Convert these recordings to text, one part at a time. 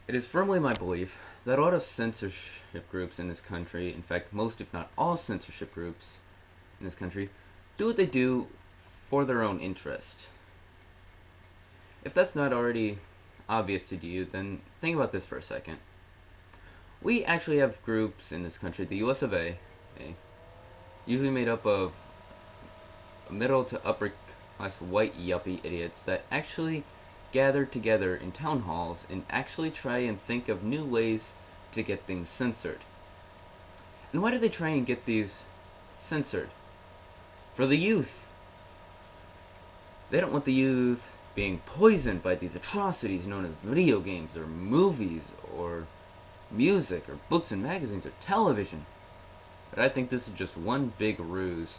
It is firmly my belief that a lot of censorship groups in this country, in fact, most if not all censorship groups in this country, do what they do for their own interest. If that's not already obvious to you, then think about this for a second. We actually have groups in this country, the US of A, usually made up of middle to upper class white yuppie idiots that actually gather together in town halls and actually try and think of new ways to get things censored. And why do they try and get these censored? For the youth. They don't want the youth being poisoned by these atrocities known as video games or movies or music or books and magazines or television. But I think this is just one big ruse.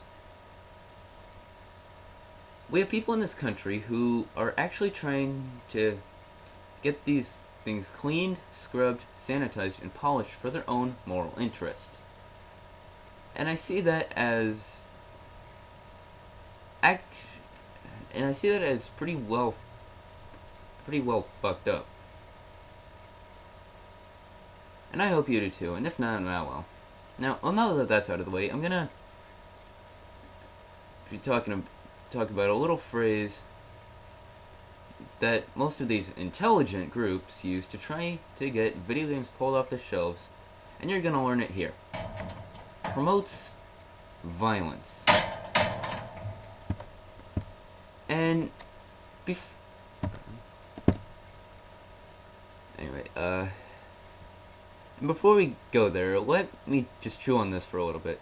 We have people in this country who are actually trying to get these things cleaned, scrubbed, sanitized, and polished for their own moral interest. And I see that as pretty well fucked up. And I hope you do too, and if not, well. Now that that's out of the way, I'm gonna be talk about a little phrase that most of these intelligent groups use to try to get video games pulled off the shelves, and you're gonna learn it here. Promotes violence. And before we go there, let me just chew on this for a little bit.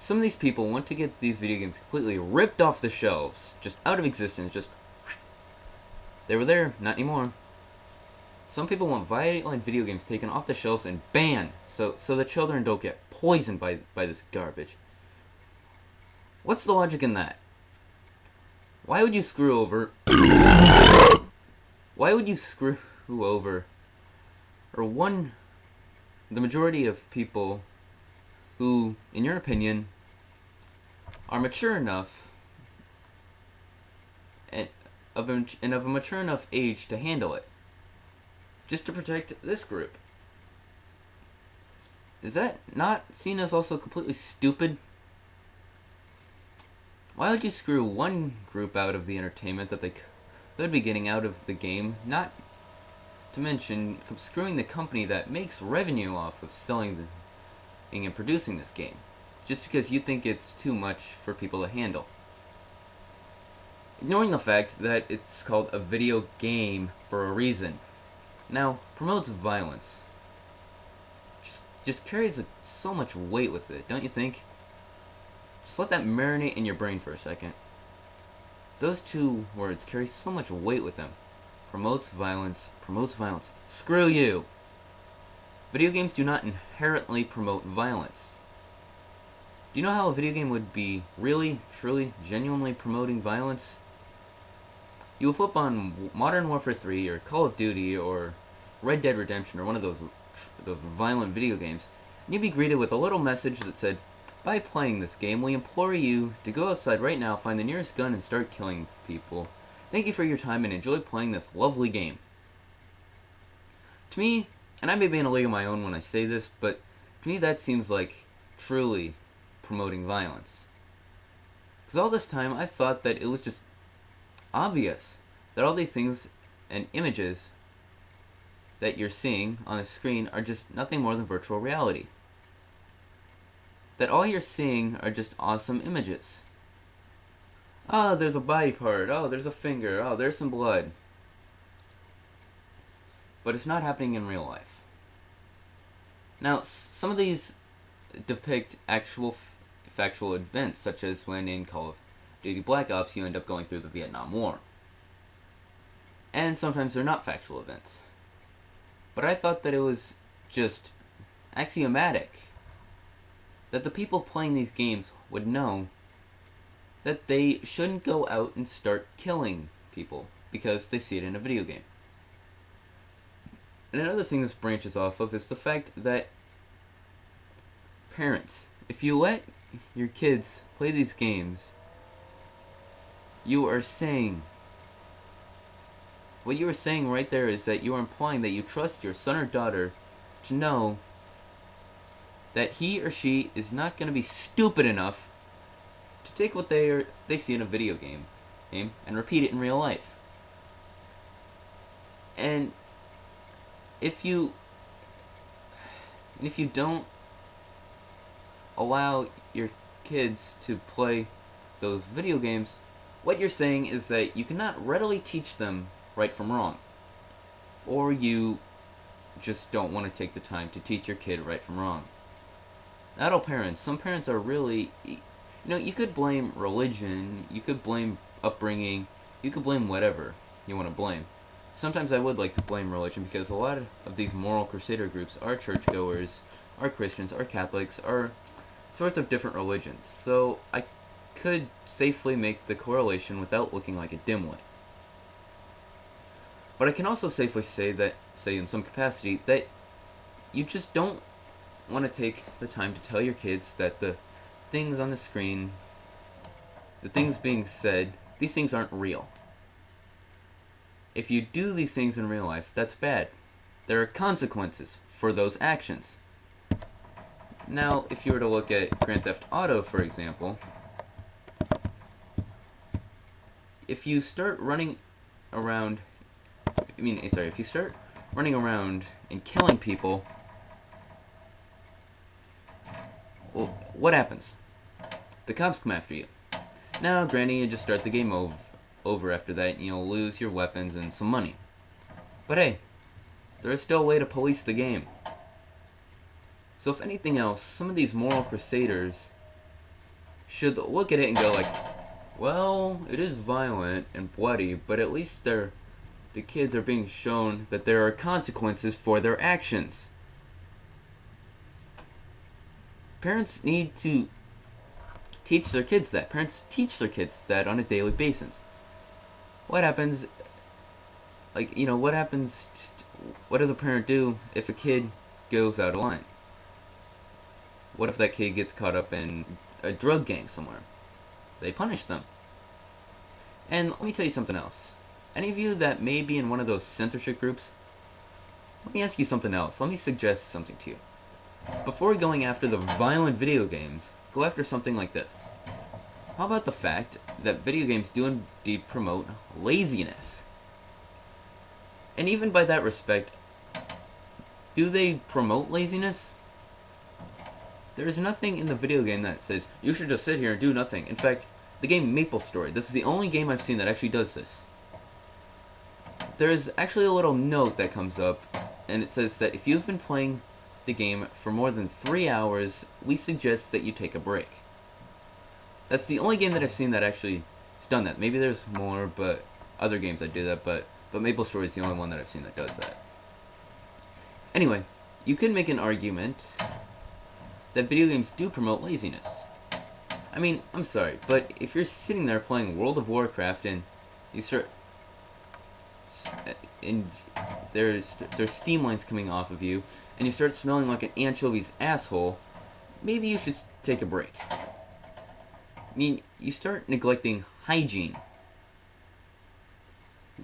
Some of these people want to get these video games completely ripped off the shelves, just out of existence, just they were there, not anymore. Some people want violent video games taken off the shelves and banned, so the children don't get poisoned by this garbage. What's the logic in that? Why would you screw over the majority of people who, in your opinion, are mature enough and of a mature enough age to handle it, just to protect this group? Is that not seen as also completely stupid? Why would you screw one group out of the entertainment that they'd be getting out of the game, not to mention screwing the company that makes revenue off of selling and producing this game, just because you think it's too much for people to handle? Ignoring the fact that it's called a video game for a reason. Now, promotes violence. Just carries so much weight with it, don't you think? Just let that marinate in your brain for a second. Those two words carry so much weight with them. Promotes violence. Promotes violence. Screw you! Video games do not inherently promote violence. Do you know how a video game would be really, truly, genuinely promoting violence? You will flip on Modern Warfare 3 or Call of Duty or Red Dead Redemption or one of those violent video games, and you'd be greeted with a little message that said, "By playing this game, we implore you to go outside right now, find the nearest gun, and start killing people. Thank you for your time and enjoy playing this lovely game." To me, and I may be in a league of my own when I say this, but to me that seems like truly promoting violence. Because all this time I thought that it was just obvious that all these things and images that you're seeing on the screen are just nothing more than virtual reality. That all you're seeing are just awesome images. Oh, there's a body part. Oh, there's a finger. Oh, there's some blood. But it's not happening in real life. Now, some of these depict actual factual events, such as when in Call of Duty Black Ops you end up going through the Vietnam War. And sometimes they're not factual events. But I thought that it was just axiomatic that the people playing these games would know that they shouldn't go out and start killing people because they see it in a video game. And another thing this branches off of is the fact that parents, if you let your kids play these games, you are saying What you were saying right there is that you are implying that you trust your son or daughter to know that he or she is not going to be stupid enough to take what they see in a video game and repeat it in real life. And if you don't allow your kids to play those video games, what you're saying is that you cannot readily teach them right from wrong. Or you just don't want to take the time to teach your kid right from wrong. Adult parents, some parents are really, you could blame religion, you could blame upbringing, you could blame whatever you want to blame. Sometimes I would like to blame religion because a lot of these moral crusader groups are churchgoers, are Christians, are Catholics, are sorts of different religions. So I could safely make the correlation without looking like a dimwit. But I can also safely say in some capacity, that you just don't want to take the time to tell your kids that the things on the screen, the things being said, these things aren't real. If you do these things in real life, that's bad. There are consequences for those actions. Now, if you were to look at Grand Theft Auto, for example, if you start running around and killing people, well, what happens? The cops come after you. Now, granted, you just start the game over after that, and you'll lose your weapons and some money. But hey, there is still a way to police the game. So if anything else, some of these moral crusaders should look at it and go like, well, it is violent and bloody, but at least the kids are being shown that there are consequences for their actions. Parents need to teach their kids that. Parents teach their kids that on a daily basis. What happens, what does a parent do if a kid goes out of line? What if that kid gets caught up in a drug gang somewhere? They punish them. And let me tell you something else. Any of you that may be in one of those censorship groups, let me ask you something else. Let me suggest something to you. Before going after the violent video games, go after something like this. How about the fact that video games do indeed promote laziness? And even by that respect, do they promote laziness? There is nothing in the video game that says, you should just sit here and do nothing. In fact, the game MapleStory, this is the only game I've seen that actually does this. There is actually a little note that comes up, and it says that if you've been playing the game for more than 3 hours, we suggest that you take a break. That's the only game that I've seen that actually has done that. Maybe there's more, but other games that do that, but MapleStory is the only one that I've seen that does that. Anyway, you can make an argument that video games do promote laziness. I mean, I'm sorry, but if you're sitting there playing World of Warcraft and you start, and there's steam lines coming off of you, and you start smelling like an anchovy's asshole, maybe you should take a break. I mean, you start neglecting hygiene.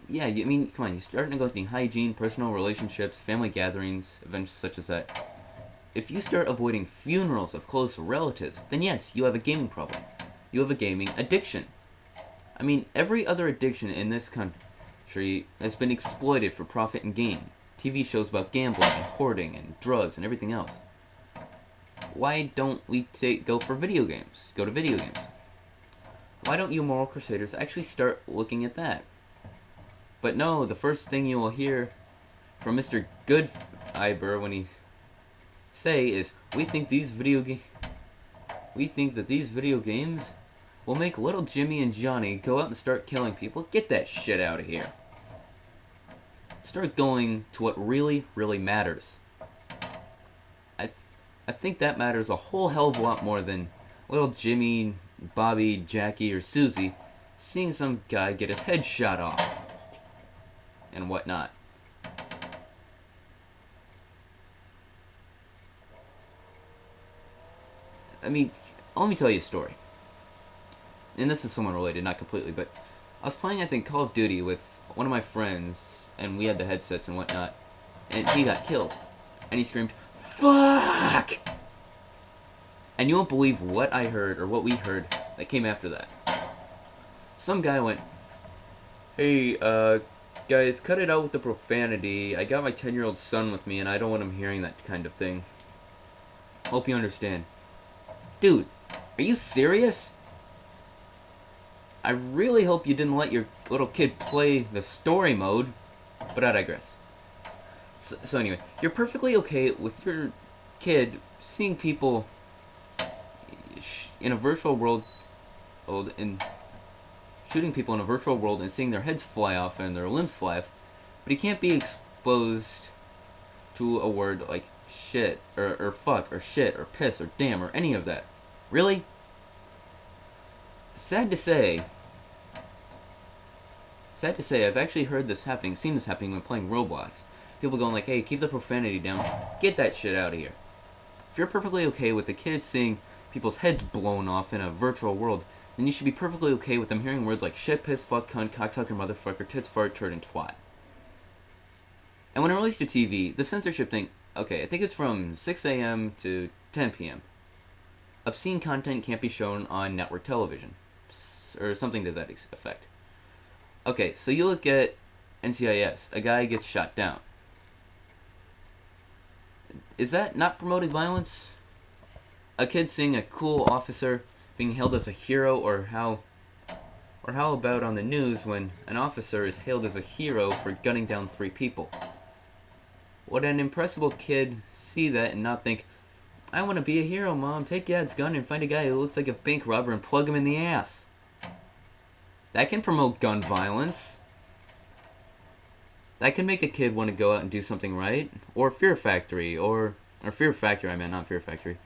Yeah, come on, you start neglecting hygiene, personal relationships, family gatherings, events such as that. If you start avoiding funerals of close relatives, then yes, you have a gaming problem. You have a gaming addiction. I mean, every other addiction in this country has been exploited for profit and gain. TV shows about gambling and hoarding and drugs and everything else. Why don't we go to video games? Why don't you moral crusaders actually start looking at that? But no, the first thing you will hear from Mr. Goodiber when he say is, we think that these video games will make little Jimmy and Johnny go out and start killing people. Get that shit out of here. Start going to what really, really matters. I think that matters a whole hell of a lot more than little Jimmy, Bobby, Jackie, or Susie seeing some guy get his head shot off and whatnot. I mean, let me tell you a story. And this is somewhat related, not completely, but I was playing, I think, Call of Duty with one of my friends, and we had the headsets and whatnot, and he got killed. And he screamed, "Fuck!" And you won't believe what I heard, or what we heard, that came after that. Some guy went, "Hey, guys, cut it out with the profanity. I got my 10-year-old son with me, and I don't want him hearing that kind of thing. Hope you understand." Dude, are you serious? I really hope you didn't let your little kid play the story mode, but I digress. So anyway, you're perfectly okay with your kid seeing people in a virtual world, and shooting people in a virtual world and seeing their heads fly off and their limbs fly off, but he can't be exposed to a word like shit, or fuck, or shit, or piss, or damn, or any of that. Really? Sad to say, I've actually heard this happening, seen this happening when playing Roblox. People going like, "Hey, keep the profanity down. Get that shit out of here." If you're perfectly okay with the kids seeing people's heads blown off in a virtual world, then you should be perfectly okay with them hearing words like shit, piss, fuck, cunt, cocksucker, motherfucker, tits, fart, turd, and twat. And when it released to TV, the censorship thing, okay, I think it's from 6 a.m. to 10 p.m. Obscene content can't be shown on network television, or something to that effect. Okay, so you look at NCIS, a guy gets shot down. Is that not promoting violence? A kid seeing a cool officer being hailed as a hero, or how about on the news when an officer is hailed as a hero for gunning down 3 people? Would an impressible kid see that and not think, "I want to be a hero, Mom. Take Dad's gun and find a guy who looks like a bank robber and plug him in the ass"? That can promote gun violence. That can make a kid want to go out and do something right. Or Fear Factory, or Fear Factory, I meant, not Fear Factory.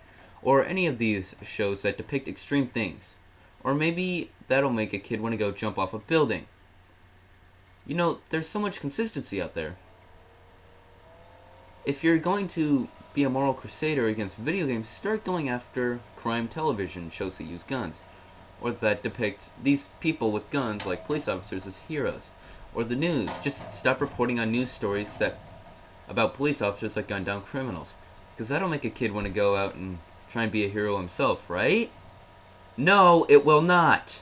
Or any of these shows that depict extreme things. Or maybe that'll make a kid want to go jump off a building. You know, there's so much consistency out there. If you're going to be a moral crusader against video games, start going after crime television shows that use guns, or that depict these people with guns like police officers as heroes. Or the news, just stop reporting on news stories about police officers that gun down criminals, because that'll make a kid want to go out and try and be a hero himself, right? No, it will not.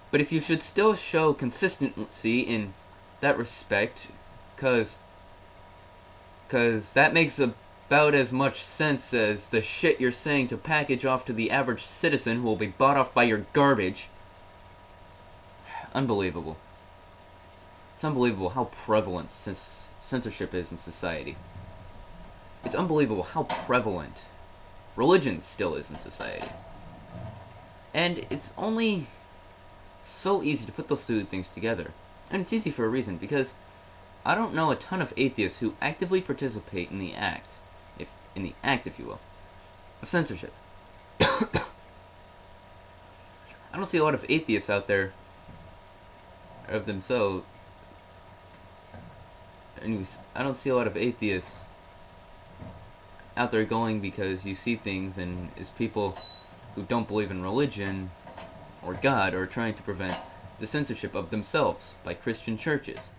But if you should still show consistency in that respect, because that makes about as much sense as the shit you're saying to package off to the average citizen who will be bought off by your garbage. Unbelievable. It's unbelievable how prevalent censorship is in society. It's unbelievable how prevalent religion still is in society. And it's only so easy to put those two things together. And it's easy for a reason, because I don't know a ton of atheists who actively participate in the act, if you will, of censorship. I don't see a lot of atheists out there of themselves. Anyways, I don't see a lot of atheists out there going because you see things and is people who don't believe in religion or God are trying to prevent the censorship of themselves by Christian churches,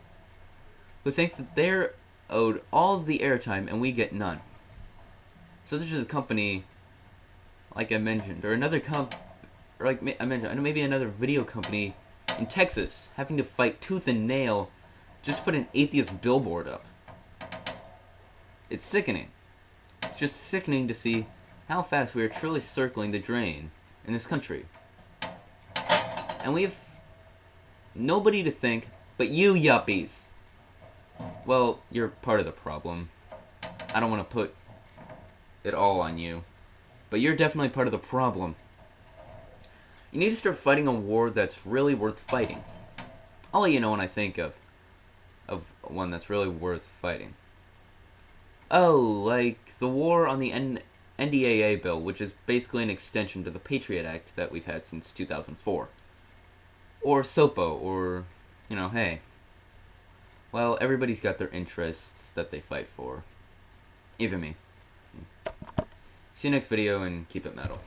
who think that they're owed all of the airtime and we get none. So this is a company, like I mentioned, or another I know maybe another video company in Texas having to fight tooth and nail just to put an atheist billboard up. It's sickening. It's just sickening to see how fast we are truly circling the drain in this country. And we have nobody to thank but you yuppies. Well, you're part of the problem. I don't want to put it all on you, but you're definitely part of the problem. You need to start fighting a war that's really worth fighting. I'll let you know when I think of one that's really worth fighting. Oh, like the war on the NDAA bill, which is basically an extension to the Patriot Act that we've had since 2004. Or SOPO, or, hey. Well, everybody's got their interests that they fight for. Even me. See you next video, and keep it metal.